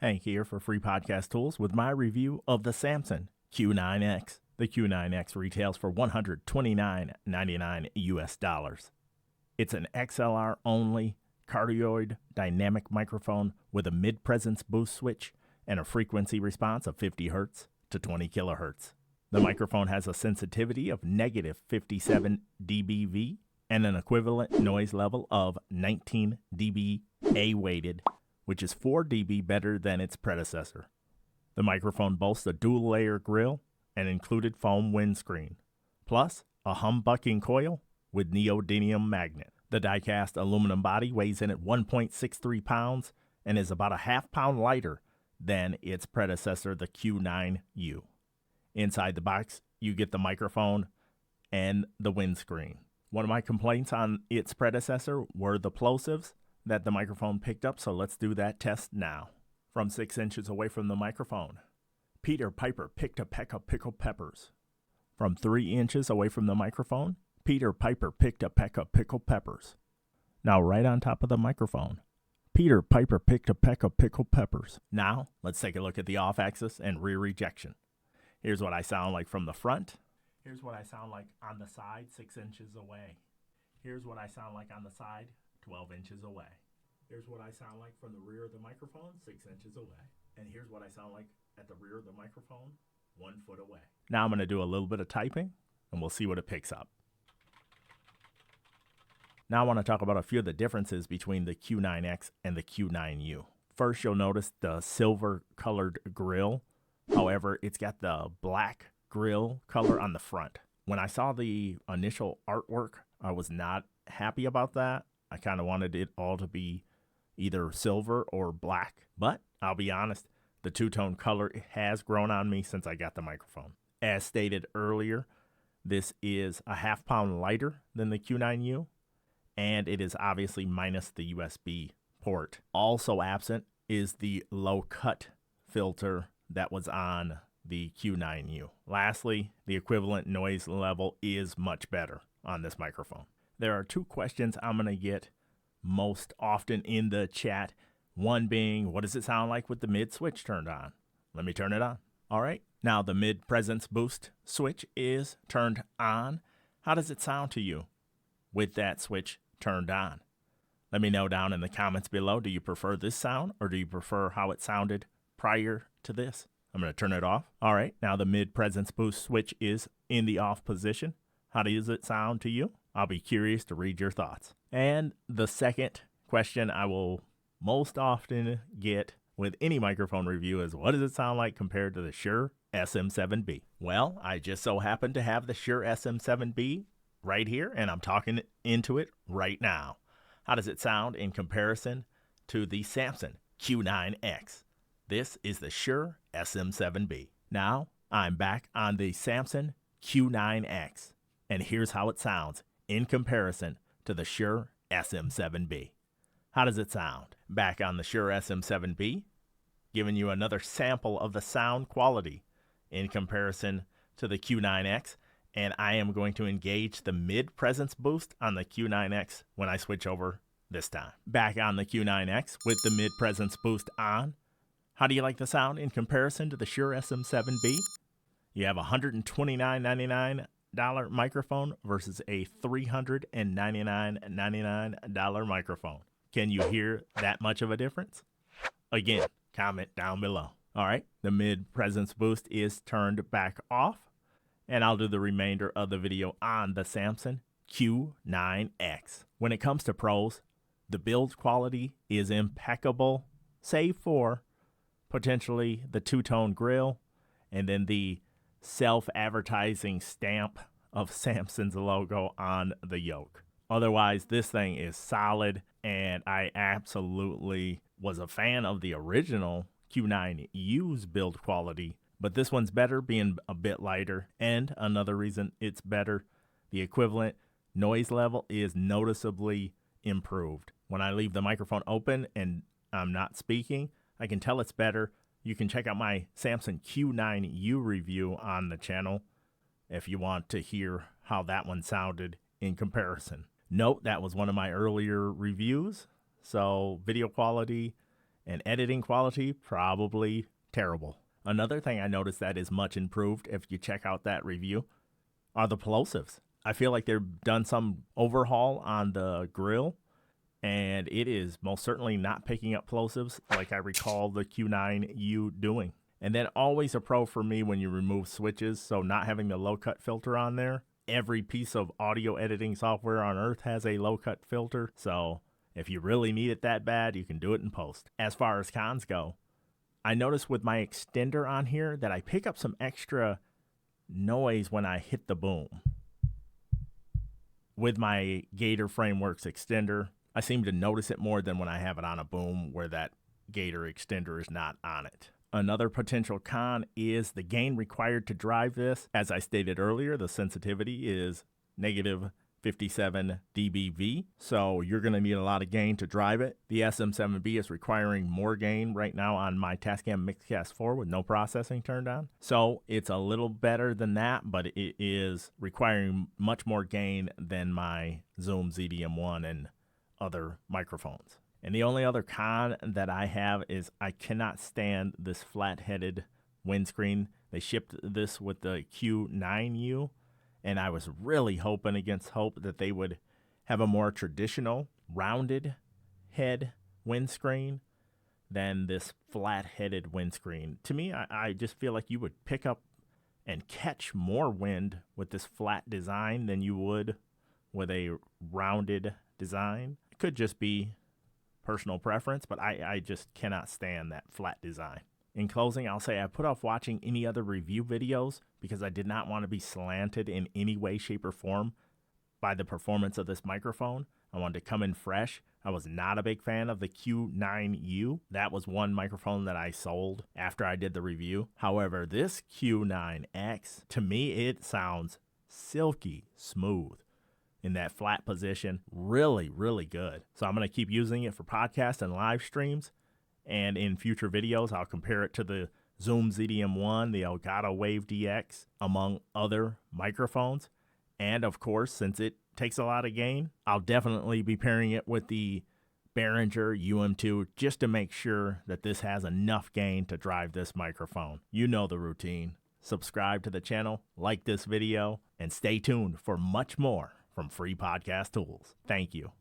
Hank here for Free Podcast Tools with my review of the Samson Q9X. The Q9X retails for $129.99 US dollars. It's an XLR only cardioid dynamic microphone with a mid-presence boost switch and a frequency response of 50 Hz to 20 kHz. The microphone has a sensitivity of negative 57 dBV and an equivalent noise level of 19 dB A-weighted, which is 4 dB better than its predecessor. The microphone boasts a dual-layer grill and included foam windscreen, plus a humbucking coil with neodymium magnet. The die-cast aluminum body weighs in at 1.63 pounds and is about a half-pound lighter than its predecessor, the Q9U. Inside the box, you get the microphone and the windscreen. One of my complaints on its predecessor were the plosives that the microphone picked up, so let's do that test now. From 6 inches away from the microphone, Peter Piper picked a peck of pickled peppers. From 3 inches away from the microphone, Peter Piper picked a peck of pickled peppers. Now right on top of the microphone, Peter Piper picked a peck of pickled peppers. Now, let's take a look at the off-axis and rear ejection. Here's what I sound like from the front. Here's what I sound like on the side, 6 inches away. Here's what I sound like on the side, 12 inches away. Here's what I sound like from the rear of the microphone, 6 inches away. And here's what I sound like at the rear of the microphone, 1 foot away. Now I'm going to do a little bit of typing, and we'll see what it picks up. Now I want to talk about a few of the differences between the Q9X and the Q9U. First, you'll notice the silver-colored grill. However, it's got the black grill color on the front. When I saw the initial artwork, I was not happy about that. I kind of wanted it all to be either silver or black. But I'll be honest, the two-tone color has grown on me since I got the microphone. As stated earlier, this is a half-pound lighter than the Q9U, and it is obviously minus the USB port. Also absent is the low-cut filter that was on the Q9U. Lastly, the equivalent noise level is much better on this microphone. There are 2 questions I'm going to get most often in the chat. One being, what does it sound like with the mid switch turned on? Let me turn it on. All right, now the mid presence boost switch is turned on. How does it sound to you with that switch turned on? Let me know down in the comments below. Do you prefer this sound or do you prefer how it sounded prior to this? I'm going to turn it off. All right, now the mid presence boost switch is in the off position. How does it sound to you? I'll be curious to read your thoughts. And the second question I will most often get with any microphone review is, what does it sound like compared to the Shure SM7B? Well, I just so happen to have the Shure SM7B right here, and I'm talking into it right now. How does it sound in comparison to the Samson Q9X? This is the Shure SM7B. Now, I'm back on the Samson Q9X, and here's how it sounds in comparison to the Shure SM7B. How does it sound? Back on the Shure SM7B, giving you another sample of the sound quality in comparison to the Q9X, and I am going to engage the mid-presence boost on the Q9X when I switch over this time. Back on the Q9X with the mid-presence boost on. How do you like the sound in comparison to the Shure SM7B? You have a $129.99 microphone versus a $399.99 microphone. Can you hear that much of a difference? Again, comment down below. All right, the mid-presence boost is turned back off, and I'll do the remainder of the video on the Samson Q9X. When it comes to pros, the build quality is impeccable, save for potentially the two-tone grill and then the self-advertising stamp of Samson's logo on the yoke. Otherwise, this thing is solid, and I absolutely was a fan of the original Q9U's build quality, but this one's better being a bit lighter, and another reason it's better, the equivalent noise level is noticeably improved. When I leave the microphone open and I'm not speaking, I can tell it's better. You can check out my Samson Q9U review on the channel if you want to hear how that one sounded in comparison. Note that was one of my earlier reviews, so video quality And editing quality, probably terrible. Another thing I noticed that is much improved if you check out that review are the plosives. I feel like they've done some overhaul on the grill, and it is most certainly not picking up plosives like I recall the Q9U doing. And then always a pro for me when you remove switches, so not having the low cut filter on there. Every piece of audio editing software on earth has a low cut filter, so if you really need it that bad, you can do it in post. As far as cons go, I noticed with my extender on here that I pick up some extra noise when I hit the boom. With my Gator Frameworks extender, I seem to notice it more than when I have it on a boom where that Gator extender is not on it. Another potential con is the gain required to drive this. As I stated earlier, the sensitivity is negative 57 dBV, so you're going to need a lot of gain to drive it. The SM7B is requiring more gain right now on my Tascam Mixcast 4 with no processing turned on. So it's a little better than that, but it is requiring much more gain than my Zoom ZDM1 and other microphones. And the only other con that I have is I cannot stand this flat-headed windscreen. They shipped this with the Q9U, and I was really hoping against hope that they would have a more traditional rounded head windscreen than this flat-headed windscreen. To me, I just feel like you would pick up and catch more wind with this flat design than you would with a rounded design. It could just be personal preference, but I just cannot stand that flat design. In closing, I'll say I put off watching any other review videos because I did not want to be slanted in any way, shape, or form by the performance of this microphone. I wanted to come in fresh. I was not a big fan of the Q9U. That was one microphone that I sold after I did the review. However, this Q9X, to me, it sounds silky smooth in that flat position. Really, really good. So I'm going to keep using it for podcasts and live streams. And in future videos, I'll compare it to the Zoom ZDM1, the Elgato Wave DX, among other microphones. And of course, since it takes a lot of gain, I'll definitely be pairing it with the Behringer UM2 just to make sure that this has enough gain to drive this microphone. You know the routine. Subscribe to the channel, like this video, and stay tuned for much more from Free Podcast Tools. Thank you.